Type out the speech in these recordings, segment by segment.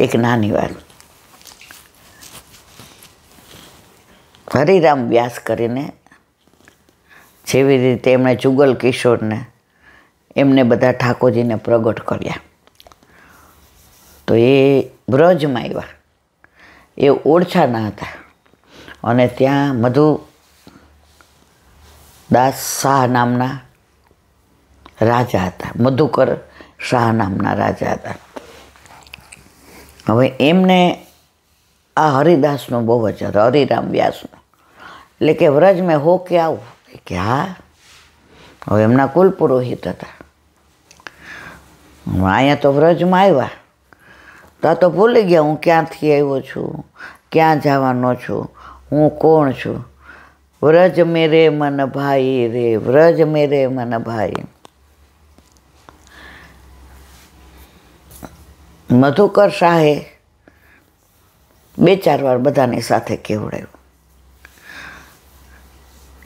એક નાની વાત. હરિરામ વ્યાસ કરીને જેવી રીતે એમણે જુગલ કિશોરને એમને બધા ઠાકોરજીને પ્રગટ કર્યા, તો એ બ્રજમાં આવ્યા. એ ઓળછાના હતા અને ત્યાં મધુ દાસ શાહ નામના રાજા હતા. મધુકર શાહ નામના રાજા હતા. હવે એમને આ હરિદાસનો બહુ જ હતો, હરિરામ વ્યાસનો. એટલે કે વ્રજ મેં હો કે આવું કે હા. હવે એમના કુલ પુરોહિત હતા. અહીંયા તો વ્રજમાં આવ્યા તો આ તો ભૂલી ગયા હું ક્યાંથી આવ્યો છું, ક્યાં જવાનો છું, હું કોણ છું. વ્રજ મેરે મન ભાઈ રે, વ્રજ મેરે મન ભાઈ. મધુકર શાહે 2-4 વાર બધાની સાથે કહેવડાવ્યું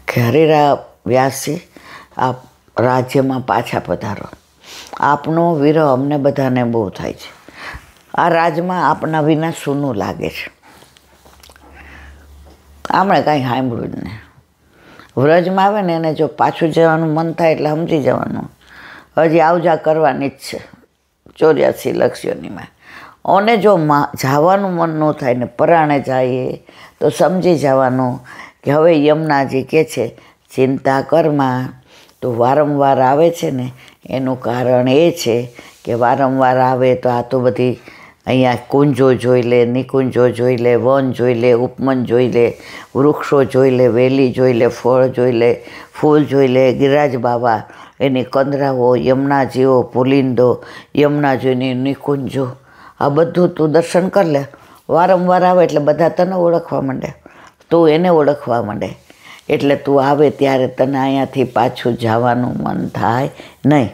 કે હરિરામ વ્યાસજી, આપ રાજ્યમાં પાછા પધારો. આપનો વિરહ અમને બધાને બહુ થાય છે. આ રાજમાં આપના વિના સૂનું લાગે છે. આપણે કાંઈ સાંભળ્યું જ નહીં. વ્રજમાં આવે ને એને જો પાછું જવાનું મન થાય એટલે સમજી જવાનું હજી આવજા કરવાની જ છે 84 લક્ષયોનીમાં. અને જો જવાનું મન ન થાય ને પરાણે જઈએ તો સમજી જવાનું કે હવે યમુનાજી કહે છે ચિંતા કરમાં. તો વારંવાર આવે છે ને એનું કારણ એ છે કે વારંવાર આવે તો આ તો બધી અહીંયા કુંજો જોઈ લે, નિકુંજો જોઈ લે, વન જોઈ લે, ઉપવન જોઈ લે, વૃક્ષો જોઈ લે, વેલી જોઈ લે, ફળ જોઈ લે, ફૂલ જોઈ લે, ગિરિરાજ બાબા, એની કંદરાઓ, યમુનાજીઓ, પુલિંદો, યમુનાજીની નિકુંજો, આ બધું તું દર્શન કરી લે. વારંવાર આવે એટલે બધા તને ઓળખવા માંડે, તું એને ઓળખવા માંડે. એટલે તું આવે ત્યારે તને અહીંયાથી પાછું જવાનું મન થાય નહીં.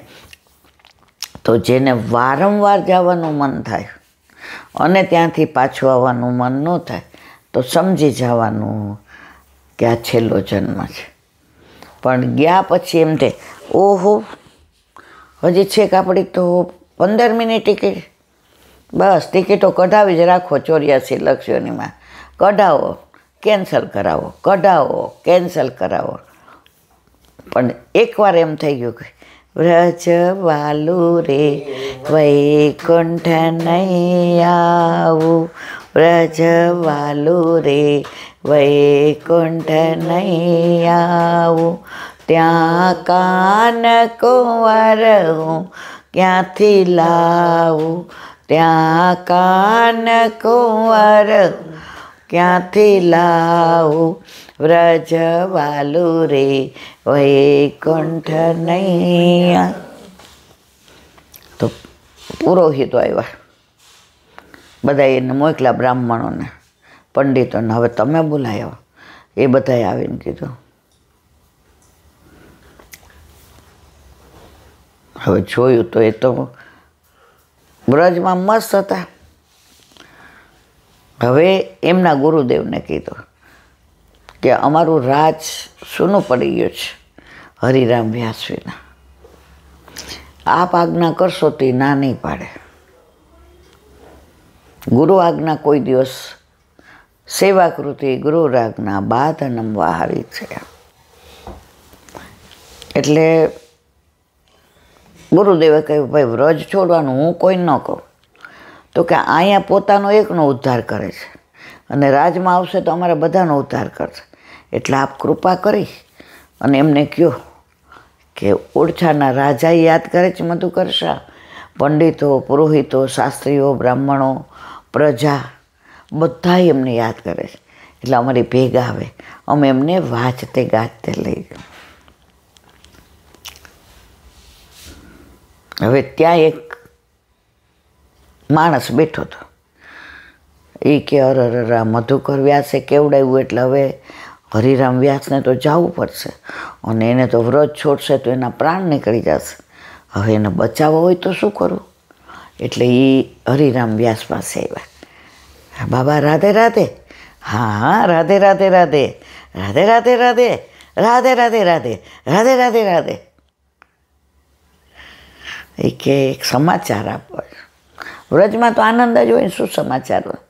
તો જેને વારંવાર જવાનું મન થાય અને ત્યાંથી પાછું આવવાનું મન ન થાય તો સમજી જવાનું કે આ છેલ્લો જન્મ છે. પણ ગયા પછી એમ થાય ઓહો હજી છેક આપણી તો 15 મિનિટ ટિકિટ, બસ ટિકિટો કઢાવી જ રાખો 84 લક્ષયોનીમાં. કઢાવો, કેન્સલ કરાવો, કઢાવો, કેન્સલ કરાવો. પણ એકવાર એમ થઈ ગયું કે વ્રજ વાલું રે વૈકુંઠ નહીં આવું, વ્રજ વાલું રે વૈકુંઠ નહીં આવું. ત્યાં કાન કુંવર હું ક્યાંથી લાવું, ત્યાં કાન કુંવર ક્યાંથી લાવું. વ્રજ વાલું રે વૈકુંઠ નહીં. તો પુરોહિતો આવ્યા, બધા એને મોકલા બ્રાહ્મણોને, પંડિતોને. હવે તમે બોલાયો. એ બધાએ આવીને કીધું. હવે જોયું તો એ તો બ્રજમાં મસ્ત હતા. હવે એમના ગુરુદેવને કીધું કે અમારું રાજ સૂનું પડી ગયું છે હરિરામ વ્યાસ વિના. આપ આજ્ઞા કરશો તો એ ના નહીં પાડે. ગુરુ આજ્ઞા કોઈ દિવસ સેવાકૃતિ ગુરુરાજ્ઞા બાધનમ વાહારી છે. એટલે ગુરુદેવે કહ્યું ભાઈ વ્રજ છોડવાનું હું કોઈ ન કહું. તો કે અહીંયા પોતાનો એકનો ઉદ્ધાર કરે છે અને રાજમાં આવશે તો અમારા બધાનો ઉદ્ધાર કરશે. એટલે આપ કૃપા કરી અને એમને કહો કે ઓળછાના રાજા યાદ કરે છે મધુકર શાહ, પંડિતો, પુરોહિતો, શાસ્ત્રીઓ, બ્રાહ્મણો, પ્રજા બધા એમને યાદ કરે છે. એટલે અમારી ભેગા આવે, અમે એમને વાંચતે ગાજતે લઈ ગયા. હવે ત્યાં એક માણસ બેઠો હતો. એ કે અરર મધુકર વ્યાસે કેવડાવ્યું એટલે હવે હરિરામ વ્યાસને તો જવું પડશે અને એને તો વ્રત છોડશે તો એના પ્રાણ નીકળી જશે. હવે એને બચાવવો હોય તો શું કરવું? એટલે એ હરિરામ વ્યાસ પાસે આવ્યા. બાબા રાધે રાધે. હા હા રાધે રાધે રાધે, રાધે રાધે રાધે, રાધે રાધે રાધે, રાધે રાધે રાધે. એ કે એક સમાચાર આપો. વ્રજમાં તો આનંદ જ હોય. શું સમાચાર હોય?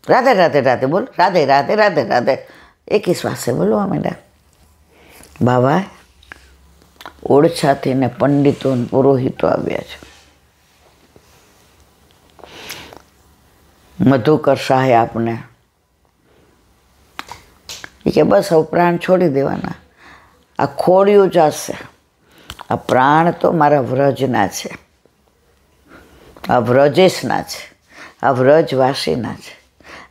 રાધે રાધે રાધે બોલ, રાધે રાધે રાધે રાધે, એકી શ્વાસે બોલવા માંડ્યા. બાબા ઓળછાથી ને પંડિતો ને પુરોહિતો આવ્યા છે. મધુકર શાહે આપને કે બસ હવે પ્રાણ છોડી દેવાના, આ ખોડિયું જશે. આ પ્રાણ તો મારા વ્રજના છે, આ વ્રજેશના છે, આ વ્રજવાસીના છે,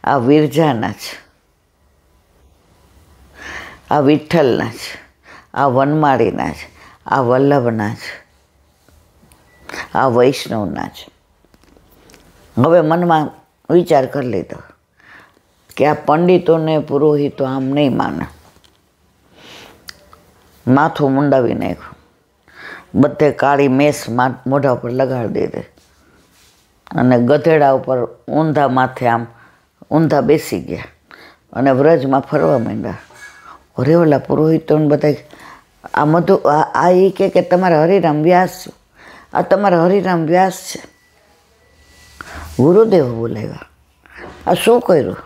આ વિરજાના છે, આ વિઠ્ઠલના છે, આ વનમાળીના છે, આ વલ્લભના છે, આ વૈષ્ણવના છે. હવે મનમાં વિચાર કરી લીધો કે આ પંડિતોને પુરોહિતો આમ નહીં માને. માથું મુંડાવી નાખ્યું, બધે કાળી મેસ મોઢા ઉપર લગાડી દીધી અને ગધેડા ઉપર ઊંધા માથે આમ ઊંધા બેસી ગયા અને વ્રજમાં ફરવા માંડ્યા. અરે ઓલા પુરોહિતોને બધા આ એ કે તમારા હરિરામ વ્યાસ છે, આ તમારા હરિરામ વ્યાસ છે. ગુરુદેવ બોલાવ્યા. આ શું કર્યું?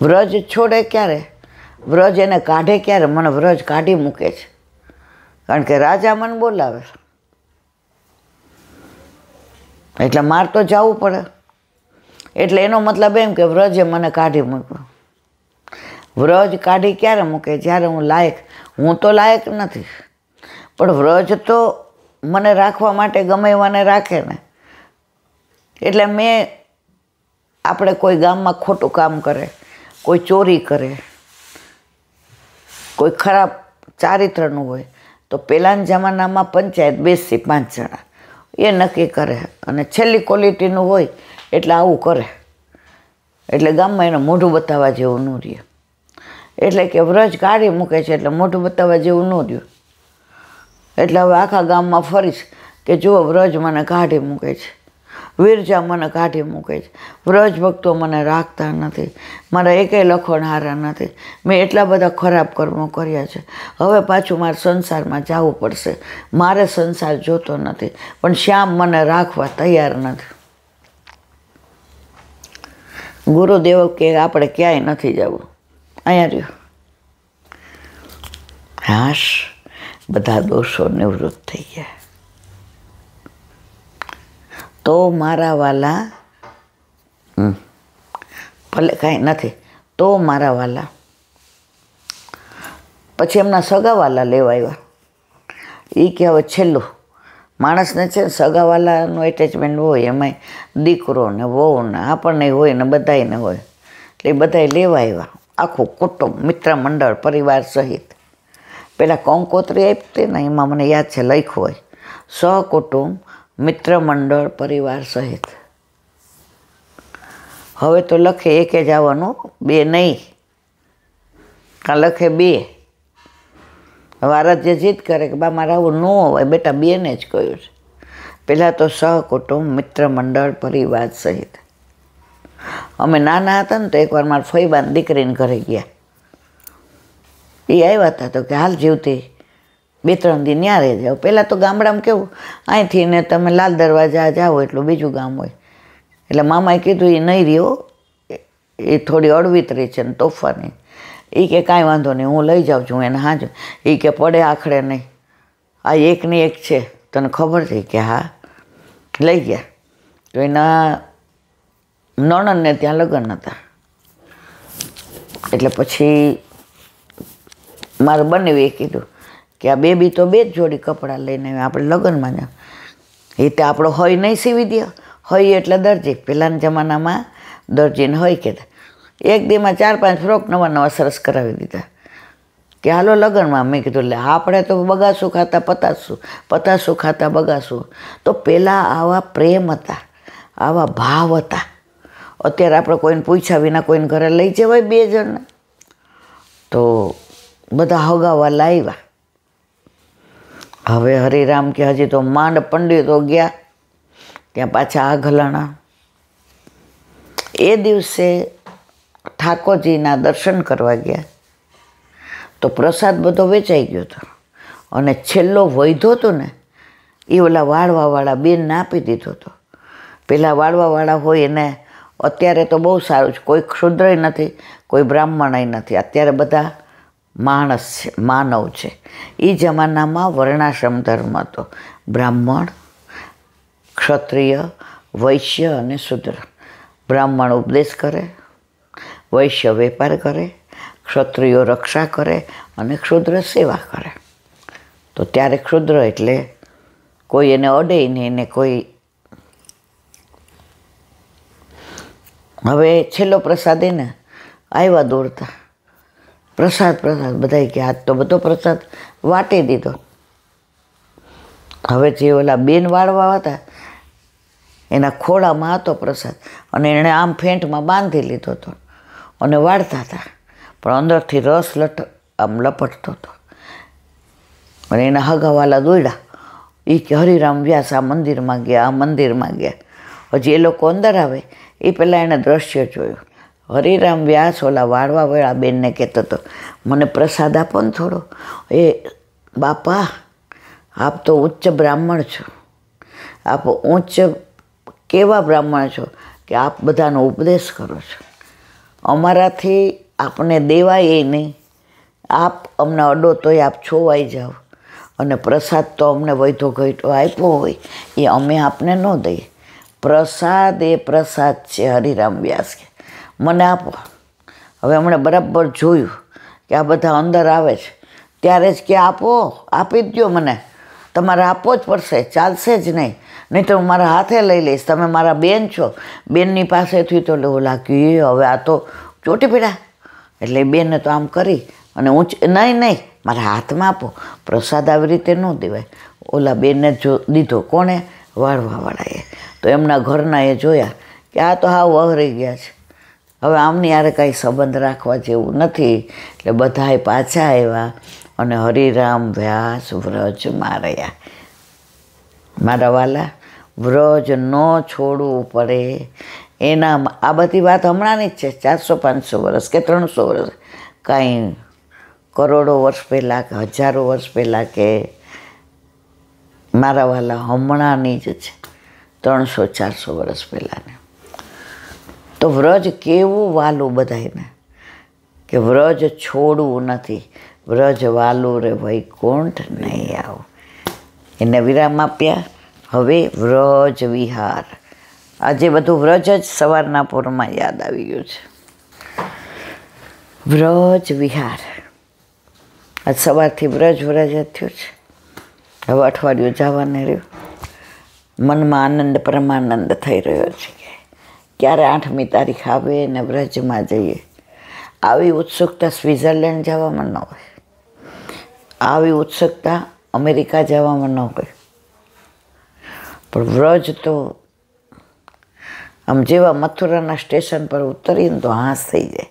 વ્રજ છોડે ક્યારે? વ્રજ એને કાઢે ક્યારે? મને વ્રજ કાઢી મૂકે છે, કારણ કે રાજા મને બોલાવે એટલે માર તો જવું પડે. એટલે એનો મતલબ એમ કે વ્રજે મને કાઢી મૂક્યો. વ્રજ કાઢી ક્યારે મૂકે? જ્યારે હું લાયક. હું તો લાયક નથી, પણ વ્રજ તો મને રાખવા માટે ગમે એવાને રાખે ને. એટલે આપણે કોઈ ગામમાં ખોટું કામ કરે, કોઈ ચોરી કરે, કોઈ ખરાબ ચારિત્રનું હોય, તો પહેલાંના જમાનામાં પંચાયત બેસી 5 જણા એ નક્કી કરે અને છેલ્લી ક્વોલિટીનું હોય એટલે આવું કરે. એટલે ગામમાં એને મોઢું બતાવવા જેવું ન રહે. એટલે કે વ્રજ કાઢી મૂકે છે એટલે મોઢું બતાવવા જેવું ન રહ્યું. એટલે હવે આખા ગામમાં ફરીશ કે જુઓ વ્રજ મને કાઢી મૂકે છે, વિરજા મને કાઢી મૂકે છે, વ્રજ ભક્તો મને રાખતા નથી, મારા એકેય લખણ હારા નથી, મેં એટલા બધા ખરાબ કર્મો કર્યા છે, હવે પાછું મારે સંસારમાં જવું પડશે, મારે સંસાર જોતો નથી, પણ શ્યામ મને રાખવા તૈયાર નથી. ગુરુદેવ કે આપણે ક્યાંય નથી જવું, અહીંયા રહ્યો. હાશ, બધા દોષો નિવૃત્ત થઈ ગયા. તો મારા વાલા, ભલે કાંઈ નથી, તો મારા વાલા. પછી એમના સગાવાલા લેવા આવ્યા. એ કે હવે છેલ્લું માણસને છે ને સગાવાલાનું એટેચમેન્ટ હોય, એમાંય દીકરો ને વહુ ને આપણને હોય ને બધાને હોય. એટલે એ બધાએ લેવા આવ્યા, આખું કુટુંબ, મિત્ર મંડળ, પરિવાર સહિત. પેલા કંકોત્રી આપતી ને એમાં મને યાદ છે લખ્યું હોય, સહકુટુંબ મિત્ર મંડળ પરિવાર સહિત. હવે તો લખે એકે જ આવવાનું, 2 નહીં. કાં લખે 2. વારસ જે જીદ કરે કે બા મારે આવું ન હોય, બેટા 2 ને જ કહ્યું છે. પહેલાં તો સહકુટુંબ મિત્ર મંડળ પરિવાર સહિત. અમે નાના હતા ને તો એકવાર મારા ફઈબાની દીકરીને ઘરે ગયા. એ આવ્યા હતા તો કે હાલ જીવતી 2-3 દી ન્યા રહી જાઓ. પહેલાં તો ગામડામાં કેવું, અહીંથી ને તમે લાલ દરવાજા જાઓ એટલું બીજું ગામ હોય. એટલે મામાએ કીધું એ નહીં રહ્યો, એ થોડી અળવિતરી છે ને તોફાની. એ કે કાંઈ વાંધો નહીં, હું લઈ જાઉં છું એને. હાજ એ કે પડે આખડે નહીં, આ એકની એક છે, તને ખબર છે? કે હા. લઈ ગયા. તો એના નણંદને ત્યાં લગ્ન હતા. એટલે પછી મારે બંને કીધું કે આ બેબી તો 2 જ જોડી કપડાં લઈને આપણે લગ્નમાં જાઓ. એ તો આપણો હોય નહીં સીવી દે. હોય એટલે દરજી. પહેલાંના જમાનામાં દરજીને હોય કહેતા. એક દીમાં 4-5 ફ્રોક નવા સરસ કરાવી દીધા કે હાલો લગ્નમાં. મેં કીધું એટલે આપણે તો બગાસું ખાતા પતાસું, પતાસું ખાતા બગાસું. તો પહેલાં આવા પ્રેમ હતા, આવા ભાવ હતા. અત્યારે આપણે કોઈને પૂછ્યા વિના કોઈને ઘરે લઈ જવાય 2 જણને. તો બધા હગાવા લાવ્યા. હવે હરિરામ કે હજી તો માંડ પંડિતો ગયા, ત્યાં પાછા આ ઘલાણા. એ દિવસે ઠાકોરજીના દર્શન કરવા ગયા તો પ્રસાદ બધો વેચાઈ ગયો હતો. અને છેલ્લો વૈધો હતો ને એ ઓલા વાળવાવાળા બેનને આપી દીધો હતો. પેલા વાળવાવાળા હોય એને અત્યારે તો બહુ સારું છે, કોઈ ક્ષુદ્રય નથી, કોઈ બ્રાહ્મણય નથી, અત્યારે બધા માણસ છે, માનવ છે. એ જમાનામાં વર્ણાશ્રમ ધર્મ હતો. બ્રાહ્મણ, ક્ષત્રિય, વૈશ્ય અને શૂદ્ર. બ્રાહ્મણ ઉપદેશ કરે, વૈશ્ય વેપાર કરે, ક્ષત્રિયો રક્ષા કરે અને ક્ષુદ્ર સેવા કરે. તો ત્યારે ક્ષુદ્ર એટલે કોઈ એને અડે નહીં, એને કોઈ. હવે છેલ્લો પ્રસાદ એને આવ્યા દોડતા, પ્રસાદ બધાય કે આજ તો બધો પ્રસાદ વાટી દીધો. હવે જે ઓલા બેન વાળવા હતા એના ખોળામાં હતો પ્રસાદ અને એણે આમ ફેંટમાં બાંધી લીધો હતો અને વાળતા હતા, પણ અંદરથી રસ આમ લપટતો હતો. અને એના હગાવાલા દોડ્યા, એ કે હરિરામ વ્યાસ આ મંદિરમાં ગયા, આ મંદિરમાં ગયા. હજી એ લોકો અંદર આવે એ પહેલાં એણે દ્રશ્ય જોયું. હરિરામ વ્યાસ ઓલા વાળવાવાળા બેનને કહેતો હતો, મને પ્રસાદ આપો ને થોડો. એ બાપા, આપ તો ઉચ્ચ બ્રાહ્મણ છો, આપ ઉચ્ચ કેવા બ્રાહ્મણ છો કે આપ બધાનો ઉપદેશ કરો છો, અમારાથી આપને દેવાય એ નહીં, આપ અમને અડો તોય આપ છોવાઈ જાઓ, અને પ્રસાદ તો અમને વૈધો ઘઈટો આપ્યો હોય એ અમે આપને ન દઈએ. પ્રસાદ એ પ્રસાદ છે. હરિરામ વ્યાસ કે મને આપો. હવે હમણાં બરાબર જોયું કે આ બધા અંદર આવે છે ત્યારે જ કે આપો, આપી જ દો મને, તમારે આપવો જ પડશે, ચાલશે જ નહીં તો હું મારા હાથે લઈ લઈશ, તમે મારા બેન છો. બેનની પાસેથી તો ઓલા કે હવે આ તો ચોટી પીડા, એટલે બેને તો આમ કરી અને નહીં મારા હાથમાં આપો. પ્રસાદ આવી રીતે ન દેવાય. ઓલા બેનને દીધો. કોણે? વાળવાવાળાએ. તો એમના ઘરના એ જોયા કે આ તો હાવ વહરી ગયા છે, હવે આમની યારે કાંઈ સંબંધ રાખવા જેવું નથી. એટલે બધાએ પાછા આવ્યા અને હરિરામ વ્યાસ વ્રજમાં રહ્યા. મારા વાલા, વ્રજ ન છોડવું પડે. એના આ બધી વાત હમણાંની જ છે, 400-500 વર્ષ કે 300 વર્ષ, કાંઈ કરોડો વર્ષ પહેલાં કે હજારો વર્ષ પહેલાં કે મારા વાલા હમણાંની જ છે, 300-400 વર્ષ પહેલાંને. તો વ્રજ કેવું વાલું બધાને, કે વ્રજ છોડવું નથી, વ્રજ વાલું રે વૈકુંઠ નહીં આવું. એને વિરામ આપ્યા. હવે વ્રજ વિહાર. આજે બધું વ્રજ જ સવારના પોરમાં યાદ આવી ગયું છે. વ્રજ વિહાર. આજ સવારથી વ્રજ જ થયું છે. હવે અઠવાડિયું જવાને રહ્યું. મનમાં આનંદ પરમાનંદ થઈ રહ્યો છે કે ક્યારે 8મી તારીખ આવે ને વ્રજમાં જઈએ. આવી ઉત્સુકતા સ્વિટ્ઝરલેન્ડ જવામાં ન હોય, આવી ઉત્સુકતા અમેરિકા જવામાં ન હોય, પણ વ્રજ તો આમ જેવા મથુરાના સ્ટેશન પર ઉતરીને તો હાંસ થઈ જાય.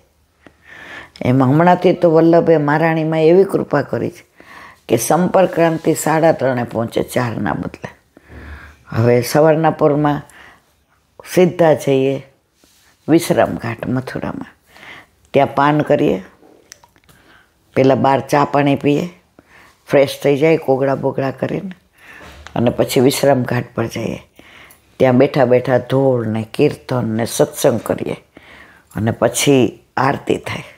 એમાં હમણાંથી તો વલ્લભે મહારાણીમાં એવી કૃપા કરી છે કે સંપર્ક ક્રાંતિ 3:30 પહોંચે, 4ના બદલે. હવે સવારના પોરમાં સીધા જઈએ વિશ્રામ ઘાટ મથુરામાં. ત્યાં પાન કરીએ, પહેલાં બહાર ચા પાણી પીએ, ફ્રેશ થઈ જાય કોગળા બોગળા કરીને, અને પછી વિશ્રામ ઘાટ પર જઈએ. ત્યાં બેઠા બેઠા ધોળ ને કીર્તન ને સત્સંગ કરીએ અને પછી આરતી થાય.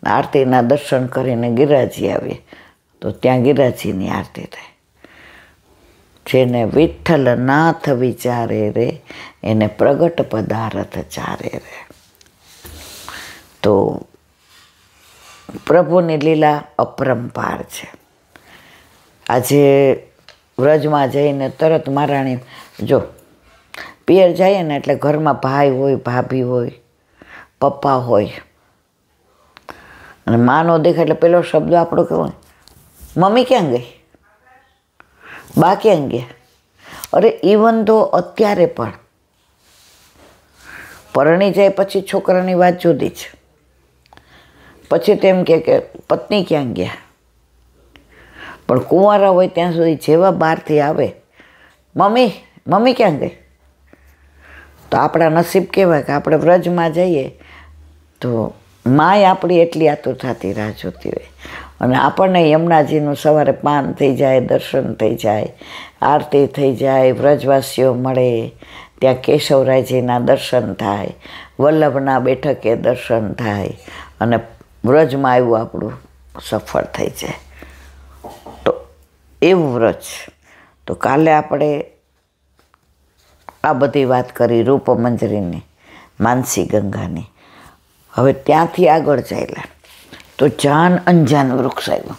આરતીના દર્શન કરીને ગિરિરાજી આવીએ તો ત્યાં ગિરિરાજીની આરતી થાય. જેને વિઠ્ઠલ નાથ વિચારે રે એને પ્રગટ પદાર્થ ચારે રે. તો પ્રભુની લીલા અપરંપાર છે. આજે વ્રજમાં જઈને તરત મહારાણી, જો પિયર જઈએ ને એટલે ઘરમાં ભાઈ હોય, ભાભી હોય, પપ્પા હોય, અને માં નો દેખાય એટલે પેલો શબ્દ આપણો કેવો, મમ્મી ક્યાં ગઈ, બા ક્યાં ગયા. અરે ઇવન તો અત્યારે પણ પરણી જાય પછી છોકરાની વાત જુદી છે. પછી તેમ કે પત્ની ક્યાં ગયા, પણ કુંવારા હોય ત્યાં સુધી જેવા બહારથી આવે, મમ્મી મમ્મી ક્યાં ગઈ. તો આપણા નસીબ કહેવાય કે આપણે વ્રજમાં જઈએ તો માય આપણી એટલી આતુરતાથી રાહ જોતી હોય, અને આપણને યમુનાજીનું સવારે પાન થઈ જાય, દર્શન થઈ જાય, આરતી થઈ જાય, વ્રજવાસીઓ મળે, ત્યાં કેશવરાયજીના દર્શન થાય, વલ્લભના બેઠકે દર્શન થાય અને વ્રજમાં આવ્યું આપણું સફળ થઈ જાય. તો એવું વ્રજ. તો કાલે આપણે આ બધી વાત કરી રૂપમંજરીની, માનસી ગંગાની. હવે ત્યાંથી આગળ ચાલ્યા તો જાન અંજાન વૃક્ષ આવ્યું.